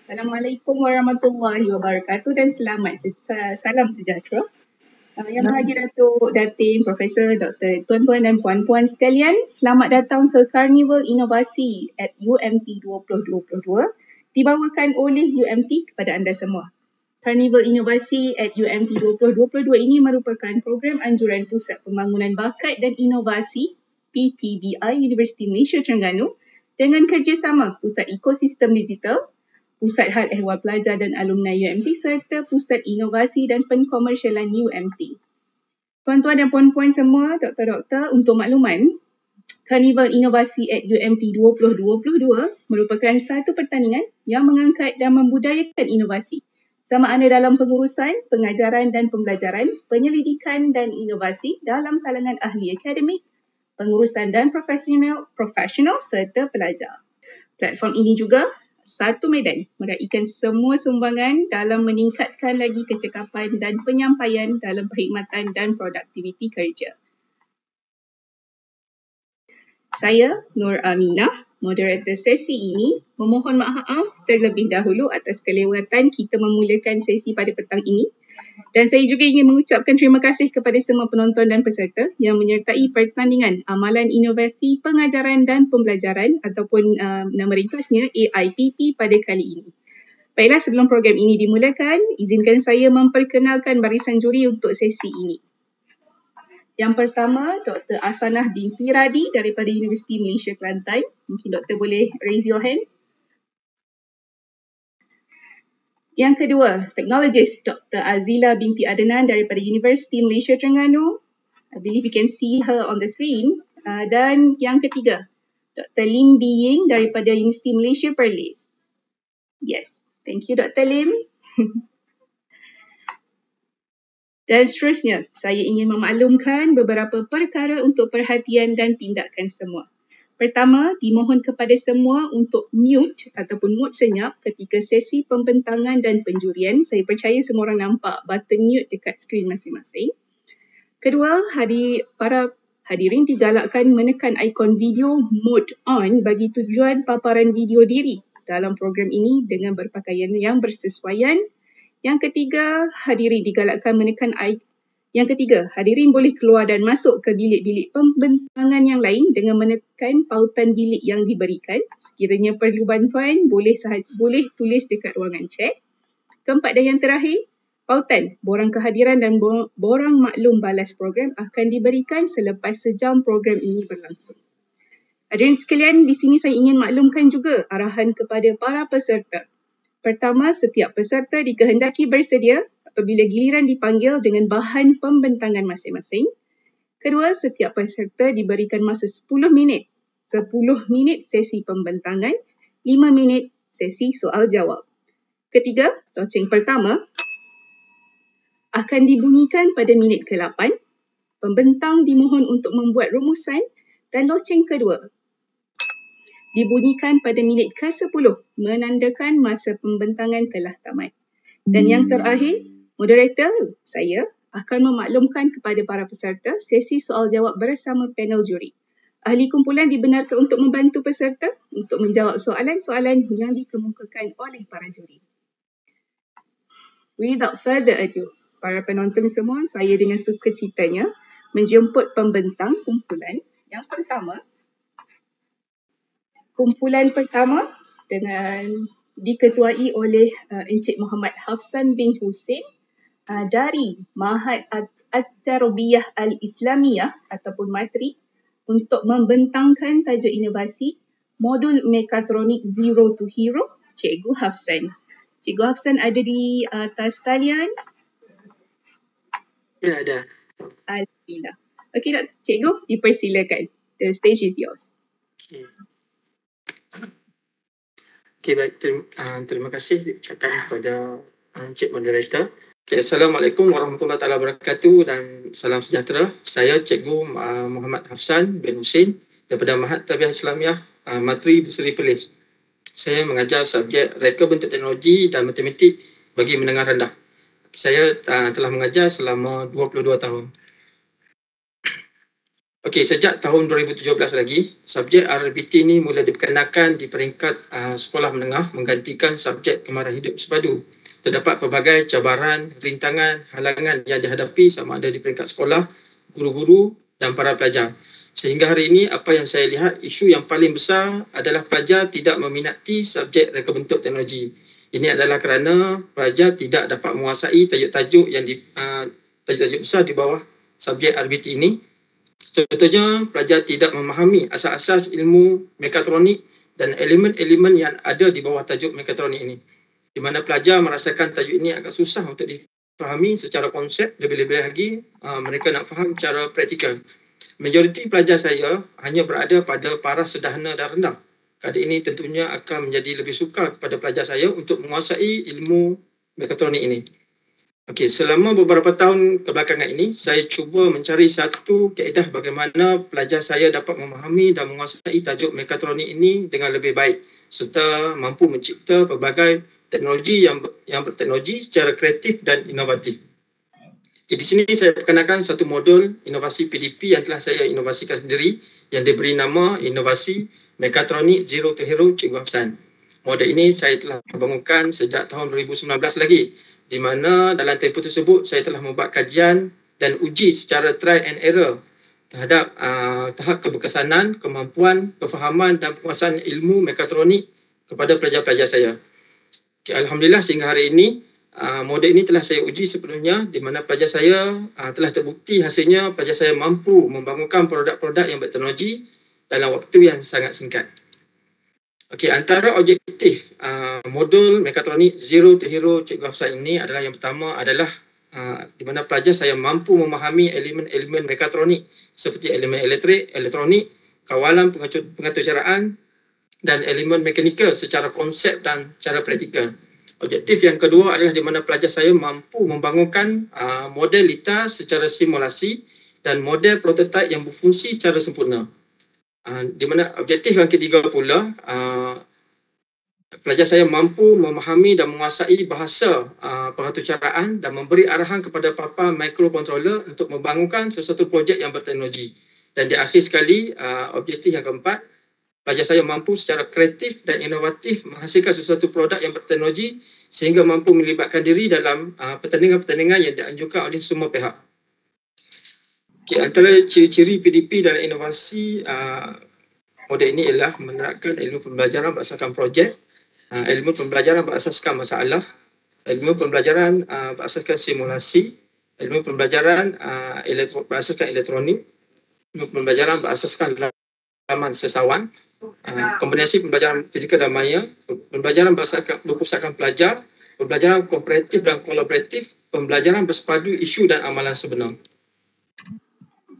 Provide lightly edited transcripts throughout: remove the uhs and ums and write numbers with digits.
Assalamualaikum warahmatullahi wabarakatuh dan salam sejahtera. Yang berbahagia Datuk, Datin, Profesor, Doktor, tuan-tuan dan puan-puan sekalian, selamat datang ke Carnival Inovasi at UMT 2022 dibawakan oleh UMT kepada anda semua. Carnival Inovasi at UMT 2022 ini merupakan program anjuran Pusat Pembangunan Bakat dan Inovasi PPBI Universiti Malaysia Terengganu dengan kerjasama Pusat Ekosistem Digital, Pusat Hal Ehwal Pelajar dan Alumni UMT serta Pusat Inovasi dan Penkomersialan UMT. Tuan-tuan dan puan-puan semua, doktor-doktor, untuk makluman, Carnival Inovasi at UMT 2022 merupakan satu pertandingan yang mengangkat dan membudayakan inovasi. Sama ada dalam pengurusan, pengajaran dan pembelajaran, penyelidikan dan inovasi dalam kalangan ahli akademik, pengurusan dan profesional serta pelajar. Platform ini juga satu medan meraikan semua sumbangan dalam meningkatkan lagi kecekapan dan penyampaian dalam perkhidmatan dan produktiviti kerja. Saya Nur Aminah, moderator sesi ini, memohon maaf terlebih dahulu atas kelewatan kita memulakan sesi pada petang ini. Dan saya juga ingin mengucapkan terima kasih kepada semua penonton dan peserta yang menyertai pertandingan Amalan Inovasi Pengajaran dan Pembelajaran ataupun nama ringkasnya AIPP pada kali ini. Baiklah, sebelum program ini dimulakan, izinkan saya memperkenalkan barisan juri untuk sesi ini. Yang pertama, Dr. Asanah binti Radi daripada Universiti Malaysia Kelantan. Mungkin Doktor boleh raise your hand. Yang kedua, Technologist Dr. Azila binti Adnan daripada Universiti Malaysia Terengganu. I believe you can see her on the screen. Dan yang ketiga, Dr. Lim Bee Ying daripada Universiti Malaysia Perlis. Yes, thank you Dr. Lim. Dan seterusnya, saya ingin memaklumkan beberapa perkara untuk perhatian dan tindakan semua. Pertama, dimohon kepada semua untuk mute ataupun mode senyap ketika sesi pembentangan dan penjurian. Saya percaya semua orang nampak button mute dekat skrin masing-masing. Kedua, para hadirin digalakkan menekan ikon video mode on bagi tujuan paparan video diri dalam program ini dengan berpakaian yang bersesuaian. Yang ketiga, hadirin boleh keluar dan masuk ke bilik-bilik pembentangan yang lain dengan menekan pautan bilik yang diberikan. Sekiranya perlu bantuan, boleh tulis dekat ruangan chat. Keempat dan yang terakhir, pautan borang kehadiran dan borang maklum balas program akan diberikan selepas sejam program ini berlangsung. Hadirin sekalian, di sini saya ingin maklumkan juga arahan kepada para peserta. Pertama, setiap peserta dikehendaki bersedia apabila giliran dipanggil dengan bahan pembentangan masing-masing. Kedua, setiap peserta diberikan masa 10 minit. 10 minit sesi pembentangan, 5 minit sesi soal jawab. Ketiga, loceng pertama akan dibunyikan pada minit ke-8. Pembentang dimohon untuk membuat rumusan dan loceng kedua dibunyikan pada minit ke-10 menandakan masa pembentangan telah tamat. Dan yang terakhir, moderator saya akan memaklumkan kepada para peserta sesi soal jawab bersama panel juri. Ahli kumpulan dibenarkan untuk membantu peserta untuk menjawab soalan-soalan yang dikemukakan oleh para juri. Without further ado, para penonton semua, saya dengan sukacitanya menjemput pembentang kumpulan yang pertama. Kumpulan pertama dengan diketuai oleh Encik Muhammad Hafsan bin Hussein dari Mahat At-Tarbiyah Al-Islamiyah ataupun MATRI untuk membentangkan tajuk inovasi modul mekatronik Zero to Hero, Cikgu Hafsan. Cikgu Hafsan ada di atas talian? Ya, ada. Alhamdulillah. Okey, Cikgu, dipersilakan. The stage is yours. Okey, baik. Terima kasih diucapkan kepada Encik Moderator. Okay, Assalamualaikum warahmatullahi wabarakatuh dan salam sejahtera. Saya Cikgu Muhammad Hafsan bin Hussein daripada Mahat Tarbiyah Islamiyah Matri Berseri Perlis. Saya mengajar subjek reka bentuk teknologi dan matematik bagi menengah rendah. Saya telah mengajar selama 22 tahun. Okey, sejak tahun 2017 lagi, subjek RBT ni mula diperkenalkan di peringkat sekolah menengah menggantikan subjek kemaran hidup sepadu. Terdapat pelbagai cabaran, rintangan, halangan yang dihadapi sama ada di peringkat sekolah, guru-guru dan para pelajar. Sehingga hari ini apa yang saya lihat isu yang paling besar adalah pelajar tidak meminati subjek reka bentuk teknologi. Ini adalah kerana pelajar tidak dapat menguasai tajuk-tajuk yang tajuk-tajuk besar di bawah subjek RBT ini. Contohnya, pelajar tidak memahami asas-asas ilmu mekatronik dan elemen-elemen yang ada di bawah tajuk mekatronik ini. Di mana pelajar merasakan tajuk ini agak susah untuk difahami secara konsep, lebih-lebih lagi mereka nak faham secara praktikal. Majoriti pelajar saya hanya berada pada paras sederhana dan rendah. Keadaan ini tentunya akan menjadi lebih sukar kepada pelajar saya untuk menguasai ilmu mekatronik ini. Okey, selama beberapa tahun kebelakangan ini, saya cuba mencari satu kaedah bagaimana pelajar saya dapat memahami dan menguasai tajuk mekatronik ini dengan lebih baik serta mampu mencipta pelbagai teknologi yang berteknologi secara kreatif dan inovatif. Okay, di sini saya perkenalkan satu modul inovasi PDP yang telah saya inovasikan sendiri yang diberi nama Inovasi Mekatronik Zero to Hero Cikgu Hafsan. Modul ini saya telah bangunkan sejak tahun 2019 lagi, di mana dalam tempoh tersebut saya telah membuat kajian dan uji secara trial and error terhadap tahap keberkesanan, kemampuan, kefahaman dan penguasaan ilmu mekatronik kepada pelajar-pelajar saya. Okay, Alhamdulillah sehingga hari ini model ini telah saya uji sepenuhnya, di mana pelajar saya telah terbukti hasilnya pelajar saya mampu membangunkan produk-produk yang berteknologi dalam waktu yang sangat singkat. Okey, antara objektif modul mekatronik Zero to Hero Cikgu Hafsan ini adalah yang pertama adalah di mana pelajar saya mampu memahami elemen-elemen mekatronik seperti elemen elektrik, elektronik, kawalan pengaturcaraan dan elemen mekanikal secara konsep dan cara praktikal. Objektif yang kedua adalah di mana pelajar saya mampu membangunkan model litar secara simulasi dan model prototipe yang berfungsi secara sempurna. Di mana objektif yang ketiga pula, pelajar saya mampu memahami dan menguasai bahasa pengaturcaraan dan memberi arahan kepada papan microcontroller untuk membangunkan sesuatu projek yang berteknologi. Dan di akhir sekali, objektif yang keempat, pelajar saya mampu secara kreatif dan inovatif menghasilkan sesuatu produk yang berteknologi sehingga mampu melibatkan diri dalam pertandingan-pertandingan yang dianjurkan oleh semua pihak. Okay, antara ciri-ciri PDP dalam inovasi model ini ialah menerapkan ilmu pembelajaran berdasarkan projek, ilmu pembelajaran berasaskan masalah, ilmu pembelajaran berasaskan simulasi, ilmu pembelajaran berasaskan elektronik, ilmu pembelajaran berasaskan laman sesawan, kombinasi pembelajaran fizikal dan maya, pembelajaran berpusatkan pelajar, pembelajaran kooperatif dan kolaboratif, pembelajaran bersepadu isu dan amalan sebenar.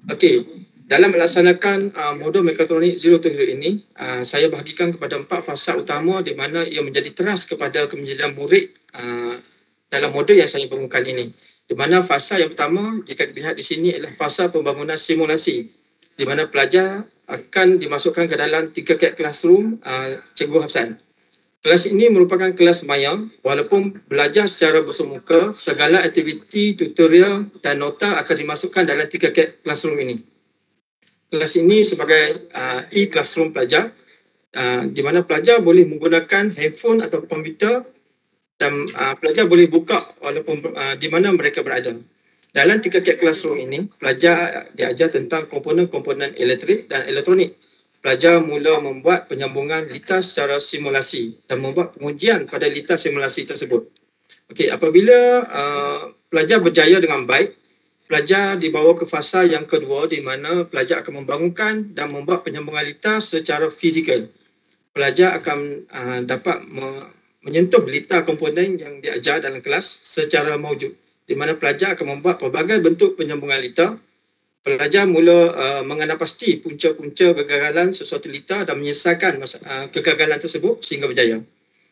Okey, dalam melaksanakan modul mekatronik Zero to Hero ini, saya bahagikan kepada 4 fasa utama di mana ia menjadi teras kepada kemenjadian murid dalam modul yang saya bangunkan ini. Di mana fasa yang pertama, jika dilihat di sini adalah fasa pembangunan simulasi, di mana pelajar akan dimasukkan ke dalam 3 cat classroom Cikgu Hafsan. Kelas ini merupakan kelas maya, walaupun belajar secara bersemuka, segala aktiviti, tutorial dan nota akan dimasukkan dalam 3 cat classroom ini. Kelas ini sebagai e-classroom pelajar, di mana pelajar boleh menggunakan handphone atau komputer dan pelajar boleh buka walaupun di mana mereka berada. Dalam 3 cat classroom ini, pelajar diajar tentang komponen-komponen elektrik dan elektronik. Pelajar mula membuat penyambungan litar secara simulasi dan membuat pengujian pada litar simulasi tersebut. Okey, apabila pelajar berjaya dengan baik, pelajar dibawa ke fasa yang kedua di mana pelajar akan membangunkan dan membuat penyambungan litar secara fizikal. Pelajar akan dapat menyentuh litar komponen yang diajar dalam kelas secara maujud, di mana pelajar akan membuat pelbagai bentuk penyambungan litar. Pelajar mula mengenal pasti punca-punca kegagalan sesuatu litar dan menyelesaikan kegagalan tersebut sehingga berjaya.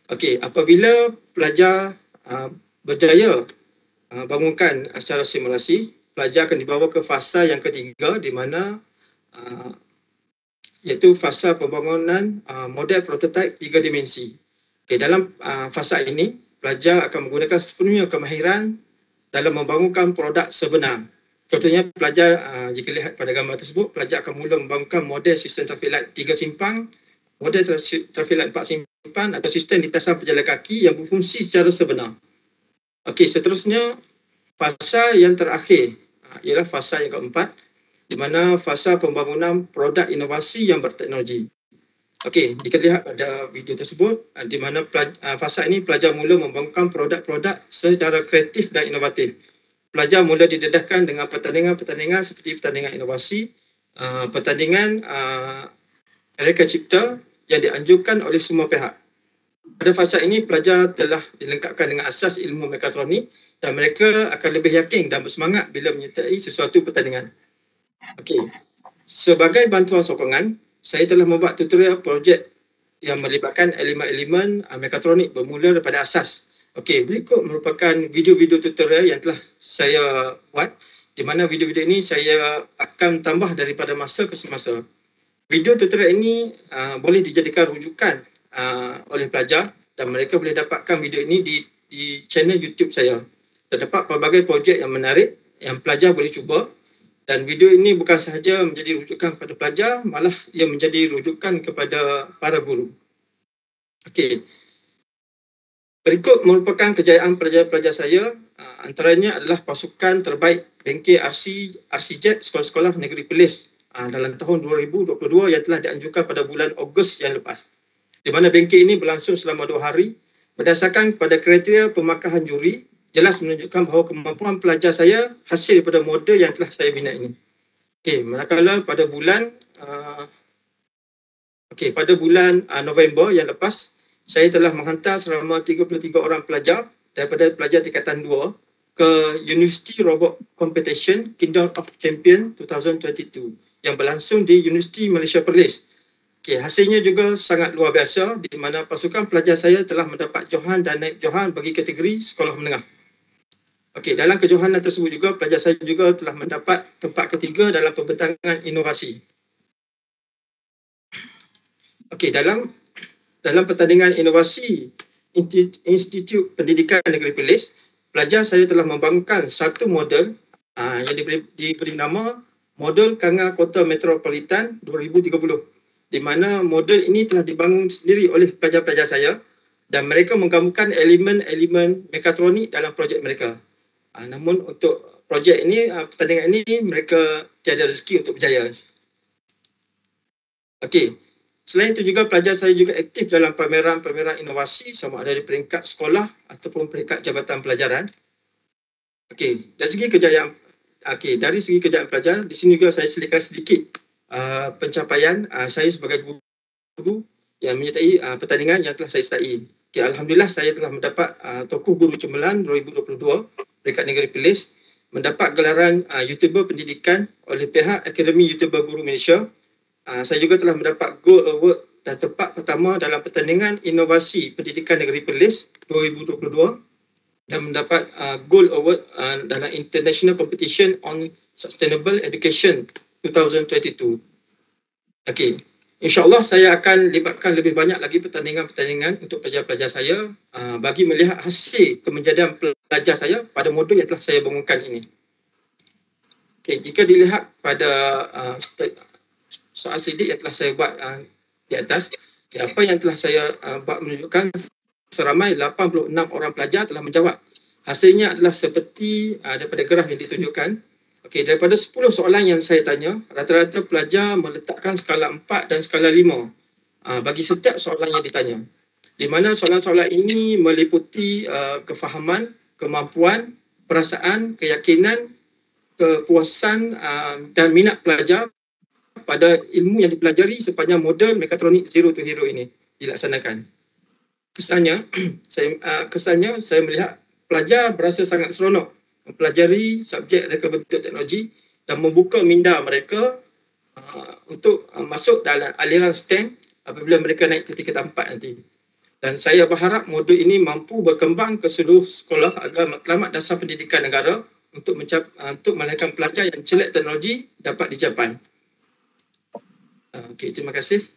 Okey, apabila pelajar berjaya bangunkan secara simulasi, pelajar akan dibawa ke fasa yang ketiga di mana iaitu fasa pembangunan model prototipe 3 dimensi. Okay, dalam fasa ini, pelajar akan menggunakan sepenuhnya kemahiran dalam membangunkan produk sebenar. Contohnya pelajar, jika lihat pada gambar tersebut, pelajar akan mula membangunkan model sistem traffic light 3 simpang, model traffic light 4 simpang atau sistem lintasan pejalan kaki yang berfungsi secara sebenar. Okey, seterusnya fasa yang terakhir ialah fasa yang keempat, di mana fasa pembangunan produk inovasi yang berteknologi. Okey, jika lihat pada video tersebut, di mana fasa ini pelajar mula membangunkan produk-produk secara kreatif dan inovatif. Pelajar mula didedahkan dengan pertandingan-pertandingan seperti pertandingan inovasi, pertandingan reka cipta yang dianjurkan oleh semua pihak. Pada fasa ini, pelajar telah dilengkapkan dengan asas ilmu mekatronik dan mereka akan lebih yakin dan bersemangat bila menyertai sesuatu pertandingan. Okey, sebagai bantuan sokongan, saya telah membuat tutorial projek yang melibatkan elemen-elemen mekatronik bermula daripada asas. Okey, berikut merupakan video-video tutorial yang telah saya buat, di mana video-video ini saya akan tambah daripada masa ke semasa. Video tutorial ini boleh dijadikan rujukan oleh pelajar dan mereka boleh dapatkan video ini di channel YouTube saya. Terdapat pelbagai projek yang menarik yang pelajar boleh cuba, dan video ini bukan sahaja menjadi rujukan kepada pelajar, malah ia menjadi rujukan kepada para guru. Okey. Berikut merupakan kejayaan pelajar-pelajar saya, antaranya adalah pasukan terbaik bengkel RCZ Sekolah-Sekolah Negeri Perlis dalam tahun 2022 yang telah dianjurkan pada bulan Ogos yang lepas. Di mana bengkel ini berlangsung selama 2 hari. Berdasarkan pada kriteria pemakahan juri, jelas menunjukkan bahawa kemampuan pelajar saya hasil daripada model yang telah saya bina ini. Okey, manakala pada bulan November yang lepas, saya telah menghantar selama 33 orang pelajar daripada pelajar tingkatan 2 ke University Robot Competition Kingdom of Champion 2022 yang berlangsung di Universiti Malaysia Perlis. Okey, hasilnya juga sangat luar biasa, di mana pasukan pelajar saya telah mendapat johan dan naib johan bagi kategori sekolah menengah. Okey, dalam kejohanan tersebut juga pelajar saya juga telah mendapat tempat ketiga dalam pembentangan inovasi. Okey, dalam pertandingan inovasi Institut Pendidikan Negeri Perlis, pelajar saya telah membangunkan satu model yang diberi nama Model Kanga Kota Metropolitan 2030, di mana model ini telah dibangun sendiri oleh pelajar-pelajar saya dan mereka menggabungkan elemen-elemen mekatronik dalam projek mereka. Namun untuk projek ini, pertandingan ini, mereka tiada rezeki untuk berjaya. Okey. Selain itu juga pelajar saya juga aktif dalam pameran-pameran inovasi sama ada di peringkat sekolah ataupun peringkat jabatan pelajaran. Okey, dari segi kejayaan pelajar, di sini juga saya selitkan sedikit pencapaian saya sebagai guru yang menyertai pertandingan yang telah saya sertai. Okay, alhamdulillah saya telah mendapat Tokoh Guru Cemerlang 2022 peringkat Negeri Perlis, mendapat gelaran YouTuber Pendidikan oleh pihak Akademi YouTuber Guru Malaysia. Saya juga telah mendapat Gold Award dan tempat pertama dalam pertandingan inovasi pendidikan Negeri Perlis 2022 dan mendapat Gold Award dalam International Competition on Sustainable Education 2022. Okey, insyaAllah saya akan libatkan lebih banyak lagi pertandingan-pertandingan untuk pelajar-pelajar saya bagi melihat hasil kemenjadian pelajar saya pada modul yang telah saya bangunkan ini. Okey, jika dilihat pada soal sidik yang telah saya buat di atas, apa yang telah saya buat menunjukkan seramai 86 orang pelajar telah menjawab. Hasilnya adalah seperti daripada graf yang ditunjukkan. Okey, daripada 10 soalan yang saya tanya, rata-rata pelajar meletakkan skala 4 dan skala 5 bagi setiap soalan yang ditanya. Di mana soalan-soalan ini meliputi kefahaman, kemampuan, perasaan, keyakinan, kepuasan dan minat pelajar pada ilmu yang dipelajari sepanjang model mekatronik Zero to Hero ini dilaksanakan. Kesannya saya melihat pelajar berasa sangat seronok mempelajari subjek reka bentuk teknologi dan membuka minda mereka untuk masuk dalam aliran STEM apabila mereka naik ke tingkatan 4 nanti. Dan saya berharap modul ini mampu berkembang ke seluruh sekolah agar matlamat dasar pendidikan negara untuk melahirkan pelajar yang celik teknologi dapat dicapai. Okey, terima kasih.